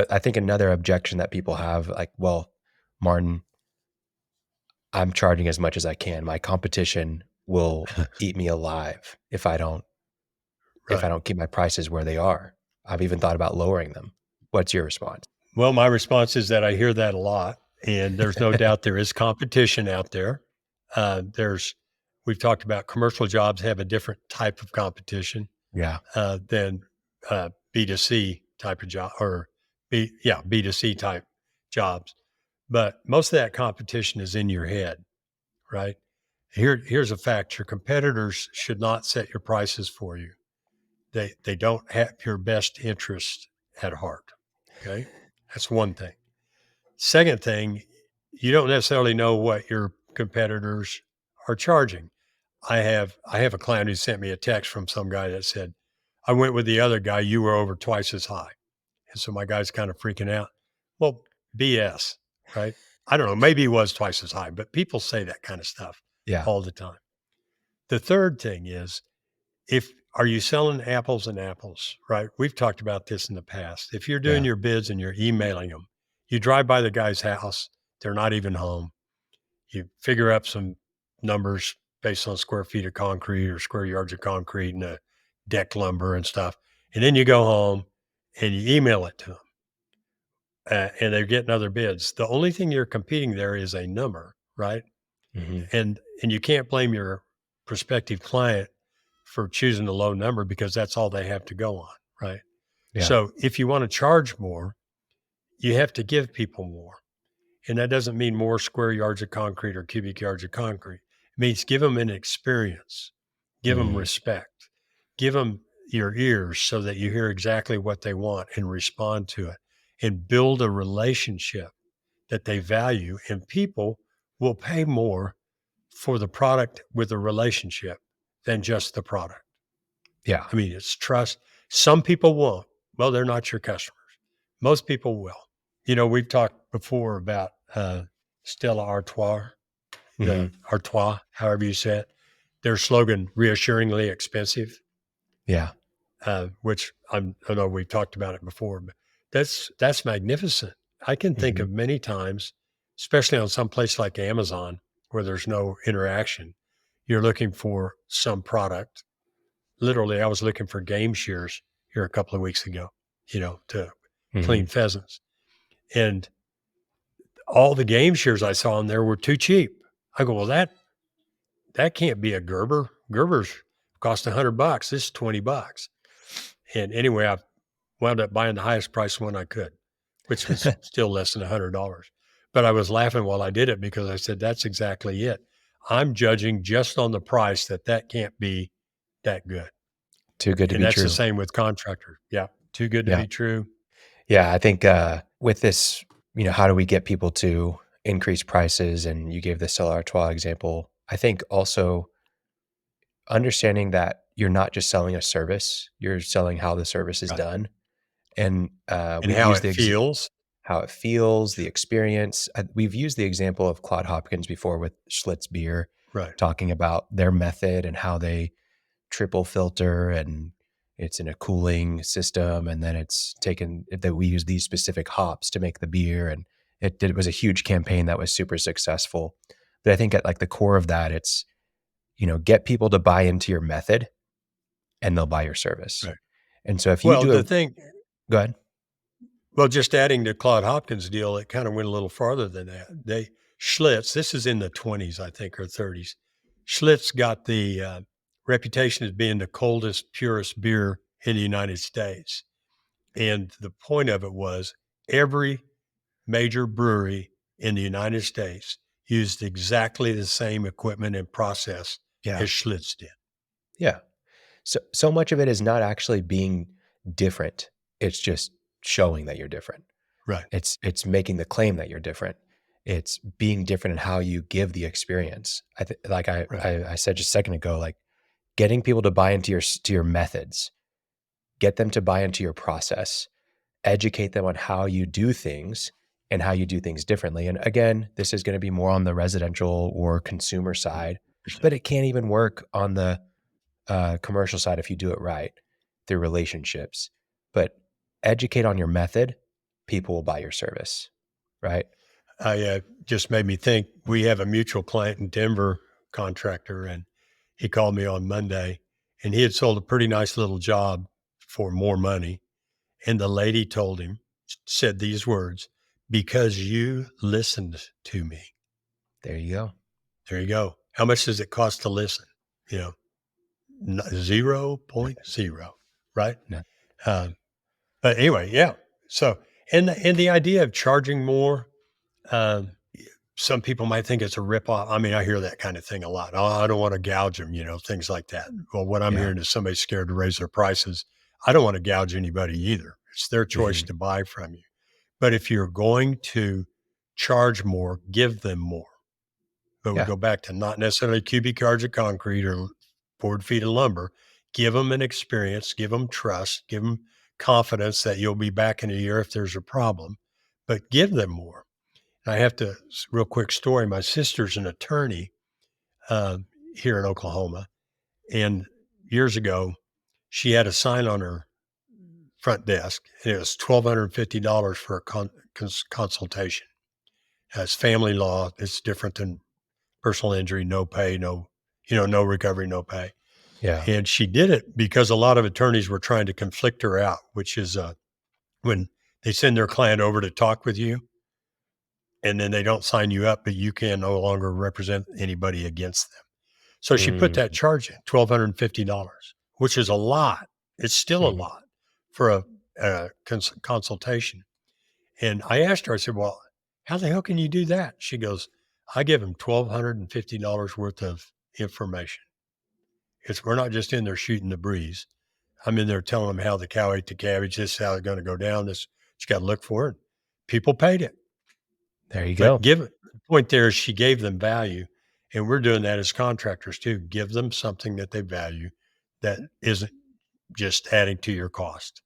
But I think another objection that people have, like, well, Martin, I'm charging as much as I can. My competition will eat me alive if I don't Right. keep my prices where they are. I've even thought about lowering them. What's your response? Well, my response is that I hear that a lot, and there's no doubt there is competition out there. We've talked about commercial jobs have a different type of competition Yeah. than B2C type of job or B2C type jobs. But most of that competition is in your head, right? Here's a fact: your competitors should not set your prices for you. They don't have your best interest at heart. Okay, that's one thing. Second thing, you don't necessarily know what your competitors are charging. I have a client who sent me a text from some guy that said, "I went with the other guy. You were over twice as high." And so my guy's kind of freaking out. Well, BS, right? I don't know. Maybe he was twice as high, but people say that kind of stuff Yeah. all the time. The third thing is, if are you selling apples and apples, right? We've talked about this in the past. If you're doing Yeah. your bids and you're emailing them, you drive by the guy's house, they're not even home. You figure up some numbers based on square feet of concrete or square yards of concrete and deck lumber and stuff. And then you go home and you email it to them and they're getting other bids. The only thing you're competing there is a number, right? Hmm. And you can't blame your prospective client for choosing a low number because that's all they have to go on, right? Yeah. So if you want to charge more, you have to give people more. And that doesn't mean more square yards of concrete or cubic yards of concrete. It means give them an experience, give them Hmm. respect, give them your ears so that you hear exactly what they want and respond to it and build a relationship that they value. And people will pay more for the product with a relationship than just the product. Yeah. I mean, it's trust. Some people won't. Well, they're not your customers. Most people will. We've talked before about Stella Artois, Hmm. the Artois, however you say it. Their slogan, reassuringly expensive, Yeah. which I know we've talked about it before, but that's magnificent. I can think Hmm. of many times, especially on some place like Amazon, where there's no interaction. You're looking for some product. Literally, I was looking for game shears here a couple of weeks ago, to Hmm. clean pheasants. And all the game shears I saw in there were too cheap. I go, well, that can't be a Gerber. Gerber's cost $100. This is $20. And anyway, I wound up buying the highest price one I could, which was still less than $100. But I was laughing while I did it because I said, that's exactly it. I'm judging just on the price that can't be that good. Too good to And be that's the true. same with contractors. Yeah. Too good to Yeah. be true. Yeah. I think with this, how do we get people to increase prices? And you gave the Stella Artois example. I think also understanding that you're not just selling a service, you're selling how the service is Right. done. And And we've how used it feels. how it feels, the experience. We've used the example of Claude Hopkins before with Schlitz beer, Right. talking about their method and how they triple filter and it's in a cooling system. And then it's taken that we use these specific hops to make the beer. And it was a huge campaign that was super successful. But I think at like the core of that, it's, get people to buy into your method and they'll buy your service. Right. And so if you Well, do the thing, go ahead. well, just adding to Claude Hopkins' deal, it kind of went a little farther than that. Schlitz, this is in the 20s, I think, or 30s. Schlitz got the reputation as being the coldest, purest beer in the United States. And the point of it was every major brewery in the United States used exactly the same equipment and process Yeah. as Schlitz did. Yeah. So much of it is not actually being different. It's just showing that you're different. Right. It's making the claim that you're different. It's being different in how you give the experience. Like Right. I said just a second ago, like getting people to buy into your methods, get them to buy into your process, educate them on how you do things and how you do things differently. And again, this is going to be more on the residential or consumer side, but it can't even work on the commercial side if you do it right through relationships. But educate on your method, people will buy your service, right? I just made me think we have a mutual client in Denver, contractor, and he called me on Monday and he had sold a pretty nice little job for more money. And the lady told him, said these words, because you listened to me. There you go. There you go. How much does it cost to listen? You know, 0.0, right? No. Um, but anyway, yeah. So, and the idea of charging more, um, some people might think it's a ripoff. I mean, I hear that kind of thing a lot. Oh, I don't want to gouge them, things like that. Well, what I'm Yeah. hearing is somebody's scared to raise their prices. I don't want to gouge anybody either. It's their choice Mhm. to buy from you. But if you're going to charge more, give them more. But we Yeah. go back to not necessarily cubic yards of concrete or board feet of lumber. Give them an experience, give them trust, give them confidence that you'll be back in a year if there's a problem, but give them more. I have to, real quick story. My sister's an attorney here in Oklahoma. And years ago, she had a sign on her front desk, and it was $1,250 for a consultation. As family law, it's different than personal injury, no pay, no recovery, no pay. Yeah. And she did it because a lot of attorneys were trying to conflict her out, which is when they send their client over to talk with you and then they don't sign you up, but you can no longer represent anybody against them. So she put that Mm. charge in, $1,250, which is a lot. It's still a Mhm. lot for a consultation. And I asked her, I said, well, how the hell can you do that? She goes, I give them $1,250 worth of information. We're not just in there shooting the breeze. I'm in there telling them how the cow ate the cabbage. This is how it's going to go down. This, you got to look for it. People paid it. There you But go. the point there is she gave them value, and we're doing that as contractors too. Give them something that they value that isn't just adding to your cost.